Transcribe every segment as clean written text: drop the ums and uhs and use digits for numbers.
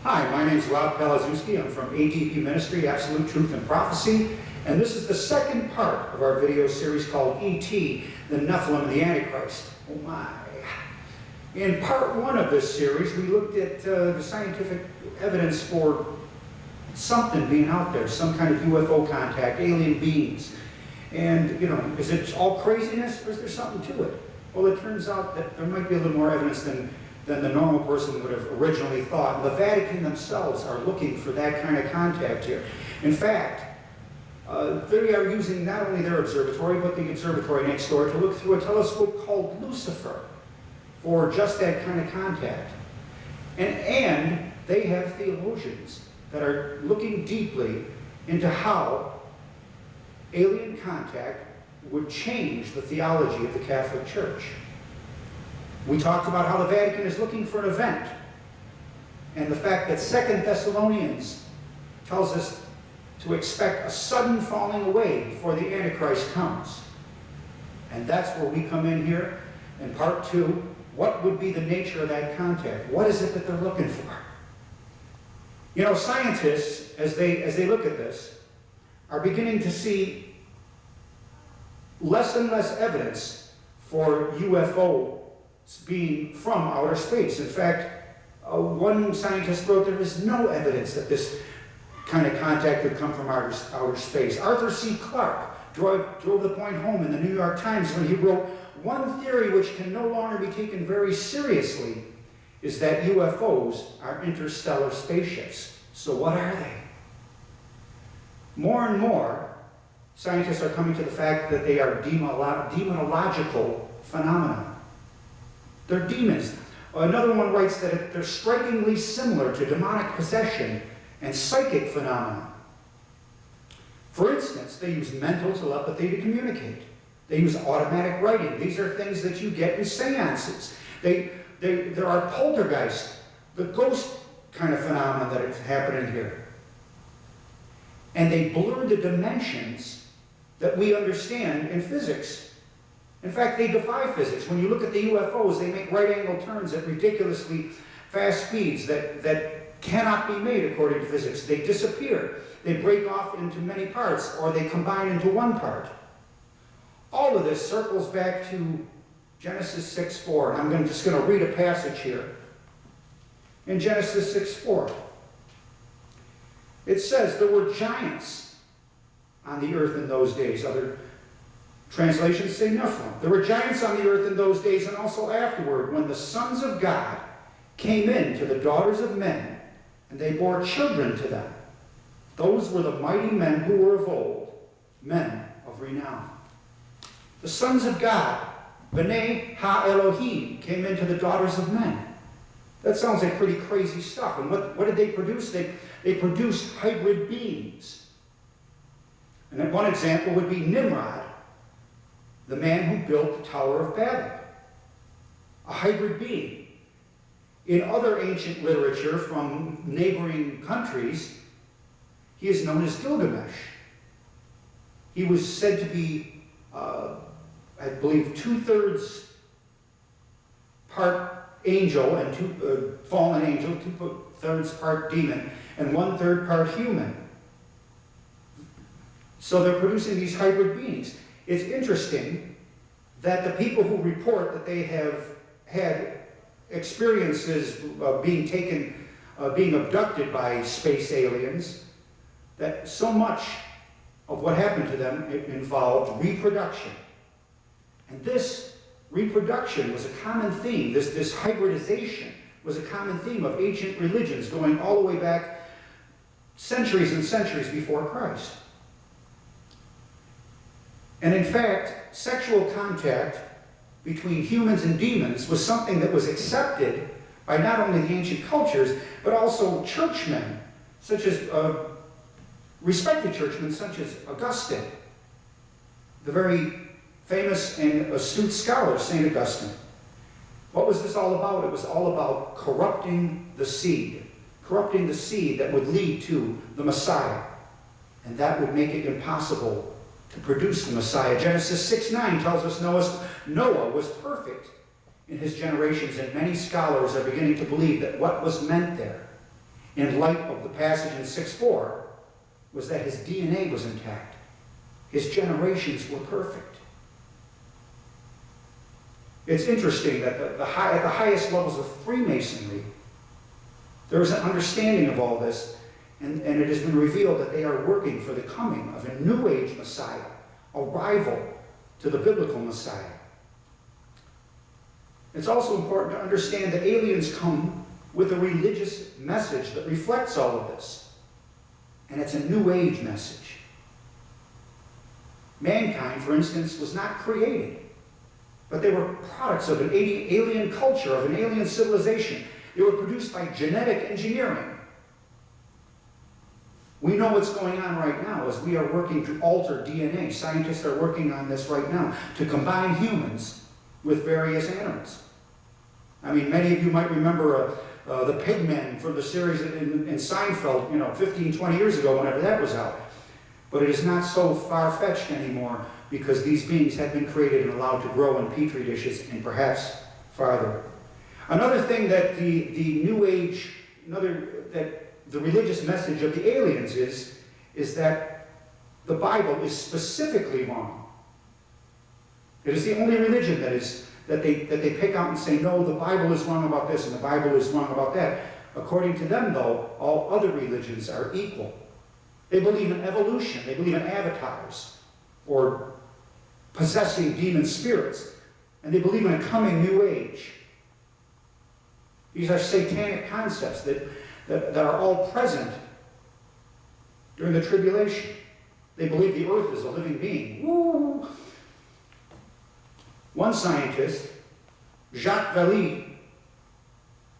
Hi, my name is Rob Palazewski. I'm from ADP Ministry, Absolute Truth and Prophecy, and this is the second part of our video series called E.T., the Nephilim and the Antichrist. Oh my. In part one of this series, we looked at the scientific evidence for something being out there, some kind of UFO contact, alien beings. And, you know, is it all craziness or is there something to it? Well, it turns out that there might be a little more evidence than the normal person would have originally thought. And the Vatican themselves are looking for that kind of contact here. In fact, they are using not only their observatory, but the observatory next door to look through a telescope called Lucifer for just that kind of contact. And they have theologians that are looking deeply into how alien contact would change the theology of the Catholic Church. We talked about how the Vatican is looking for an event, and the fact that 2 Thessalonians tells us to expect a sudden falling away before the Antichrist comes. And that's where we come in here in part two. What would be the nature of that contact? What is it that they're looking for? You know, scientists, as they look at this, are beginning to see less and less evidence for UFO being from outer space. In fact, one scientist wrote there is no evidence that this kind of contact could come from outer space. Arthur C. Clarke drove the point home in the New York Times when he wrote, "One theory which can no longer be taken very seriously is that UFOs are interstellar spaceships." So what are they? More and more, scientists are coming to the fact that they are demonological phenomena. They're demons. Another one writes that they're strikingly similar to demonic possession and psychic phenomena. For instance, they use mental telepathy to communicate. They use automatic writing. These are things that you get in seances. There are poltergeist, the ghost kind of phenomena that is happening here. And they blur the dimensions that we understand in physics. In fact, they defy physics. When you look at the UFOs, they make right-angle turns at ridiculously fast speeds that cannot be made according to physics. They disappear. They break off into many parts, or they combine into one part. All of this circles back to Genesis 6:4, and I'm just going to read a passage here. In Genesis 6:4, it says, "There were giants on the earth in those days." Other translations say Nephilim. "There were giants on the earth in those days and also afterward, when the sons of God came in to the daughters of men, and they bore children to them. Those were the mighty men who were of old, men of renown." The sons of God, B'nai Ha-Elohim, came into the daughters of men. That sounds like pretty crazy stuff. And what did they produce? They produced hybrid beings. And then one example would be Nimrod, the man who built the Tower of Babel. A hybrid being. In other ancient literature from neighboring countries, he is known as Gilgamesh. He was said to be, I believe, 2/3 part angel and fallen angel, 2/3 part demon, and 1/3 part human. So they're producing these hybrid beings. It's interesting that the people who report that they have had experiences of being abducted by space aliens, that so much of what happened to them involved reproduction. And this reproduction was a common theme. This hybridization was a common theme of ancient religions going all the way back centuries and centuries before Christ. And in fact, sexual contact between humans and demons was something that was accepted by not only the ancient cultures, but also churchmen, such as respected churchmen such as Augustine, the very famous and astute scholar, St. Augustine. What was this all about? It was all about corrupting the seed that would lead to the Messiah. And that would make it impossible to produce the Messiah. Genesis 6:9 tells us Noah was perfect in his generations, and many scholars are beginning to believe that what was meant there in light of the passage in 6:4 was that his DNA was intact. His generations were perfect. It's interesting that at the highest levels of Freemasonry, there is an understanding of all this, and it has been revealed that they are working for the coming of a New Age Messiah, a rival to the biblical Messiah. It's also important to understand that aliens come with a religious message that reflects all of this, and it's a New Age message. Mankind, for instance, was not created, but they were products of an alien culture, of an alien civilization. They were produced by genetic engineering. We know what's going on right now as we are working to alter DNA. Scientists are working on this right now to combine humans with various animals. I mean, many of you might remember the pigmen from the series in Seinfeld, 15, 20 years ago, whenever that was out. But it is not so far-fetched anymore because these beings have been created and allowed to grow in petri dishes and perhaps farther. Another thing that the New Age, that the religious message of the aliens is that the Bible is specifically wrong. It is the only religion that they pick out and say, no, the Bible is wrong about this and the Bible is wrong about that. According to them, though, all other religions are equal. They believe in evolution. They believe in avatars or possessing demon spirits. And they believe in a coming new age. These are satanic concepts that are all present during the tribulation. They believe the earth is a living being. Woo! One scientist, Jacques Vallée,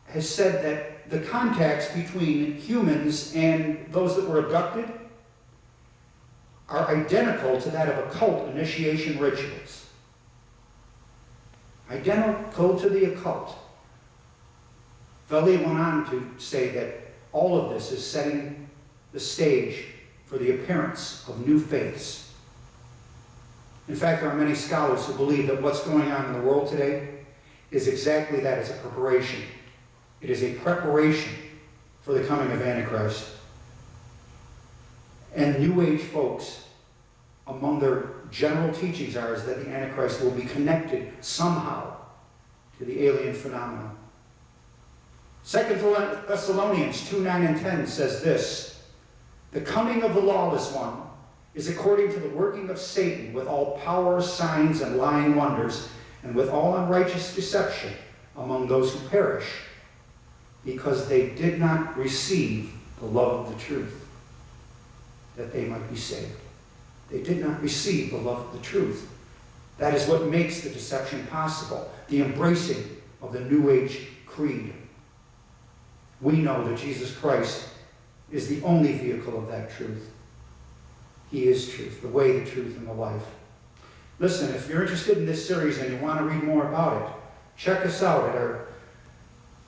has said that the contacts between humans and those that were abducted are identical to that of occult initiation rituals. Identical to the occult. Vallée went on to say that all of this is setting the stage for the appearance of new faiths. In fact, there are many scholars who believe that what's going on in the world today is exactly that. It's a preparation. It is a preparation for the coming of Antichrist. And New Age folks, among their general teachings is that the Antichrist will be connected somehow to the alien phenomenon. 2 Thessalonians 2, 9 and 10 says this: the coming of the lawless one is according to the working of Satan with all power, signs, and lying wonders, and with all unrighteous deception among those who perish, because they did not receive the love of the truth, that they might be saved. They did not receive the love of the truth. That is what makes the deception possible, the embracing of the New Age creed. We know that Jesus Christ is the only vehicle of that truth. He is truth, the way, the truth, and the life. Listen, if you're interested in this series and you want to read more about it, check us out at our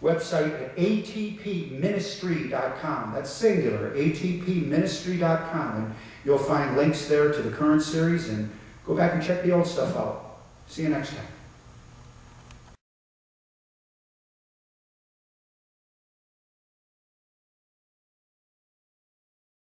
website at atpministry.com. That's singular, atpministry.com. And you'll find links there to the current series, and go back and check the old stuff out. See you next time.